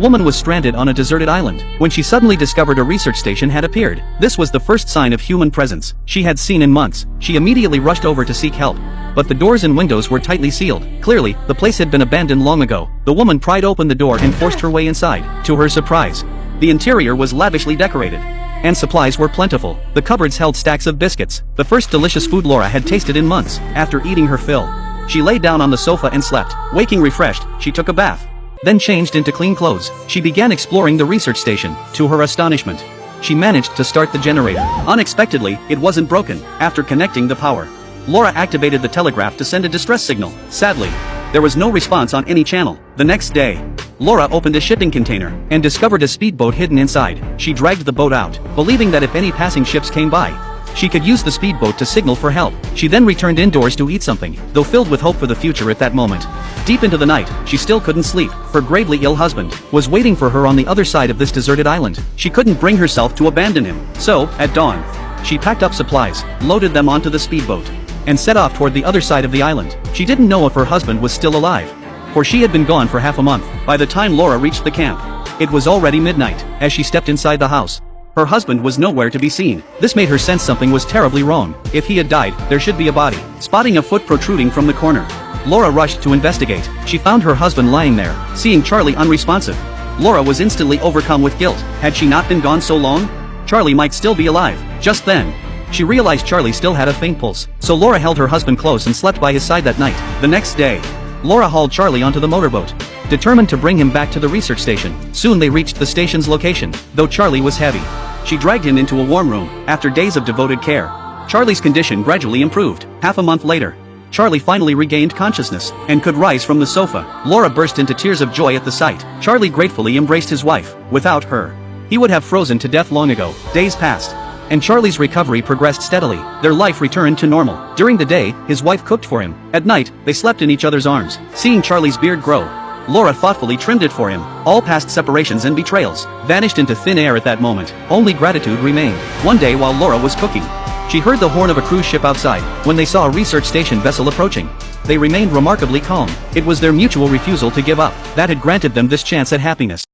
Woman was stranded on a deserted island when she suddenly discovered a research station had appeared. This was the first sign of human presence she had seen in months. She immediately rushed over to seek help, but the doors and windows were tightly sealed. Clearly, the place had been abandoned long ago. The woman pried open the door and forced her way inside. To her surprise, the interior was lavishly decorated, and supplies were plentiful. The cupboards held stacks of biscuits, the first delicious food Laura had tasted in months. After eating her fill, she lay down on the sofa and slept. Waking refreshed, she took a bath, then changed into clean clothes. She began exploring the research station. To her astonishment, she managed to start the generator. Unexpectedly, it wasn't broken. After connecting the power, Laura activated the telegraph to send a distress signal. Sadly, there was no response on any channel. The next day, Laura opened a shipping container and discovered a speedboat hidden inside. She dragged the boat out, believing that if any passing ships came by, she could use the speedboat to signal for help. She then returned indoors to eat something, though filled with hope for the future at that moment. Deep into the night, she still couldn't sleep. Her gravely ill husband was waiting for her on the other side of this deserted island. She couldn't bring herself to abandon him. So, at dawn, she packed up supplies, loaded them onto the speedboat, and set off toward the other side of the island. She didn't know if her husband was still alive, for she had been gone for half a month. By the time Laura reached the camp, it was already midnight. As she stepped inside the house, her husband was nowhere to be seen. This made her sense something was terribly wrong. If he had died, there should be a body. Spotting a foot protruding from the corner, Laura rushed to investigate. She found her husband lying there. Seeing Charlie unresponsive, Laura was instantly overcome with guilt. Had she not been gone so long, Charlie might still be alive. Just then, she realized Charlie still had a faint pulse. So Laura held her husband close and slept by his side that night. The next day, Laura hauled Charlie onto the motorboat, determined to bring him back to the research station. Soon they reached the station's location. Though Charlie was heavy, she dragged him into a warm room. After days of devoted care, Charlie's condition gradually improved. Half a month later, Charlie finally regained consciousness and could rise from the sofa. Laura burst into tears of joy at the sight. Charlie gratefully embraced his wife. Without her, he would have frozen to death long ago. Days passed, and Charlie's recovery progressed steadily. Their life returned to normal. During the day, his wife cooked for him. At night, they slept in each other's arms. Seeing Charlie's beard grow, Laura thoughtfully trimmed it for him. All past separations and betrayals vanished into thin air at that moment. Only gratitude remained. One day while Laura was cooking, she heard the horn of a cruise ship outside. When they saw a research station vessel approaching, they remained remarkably calm. It was their mutual refusal to give up that had granted them this chance at happiness.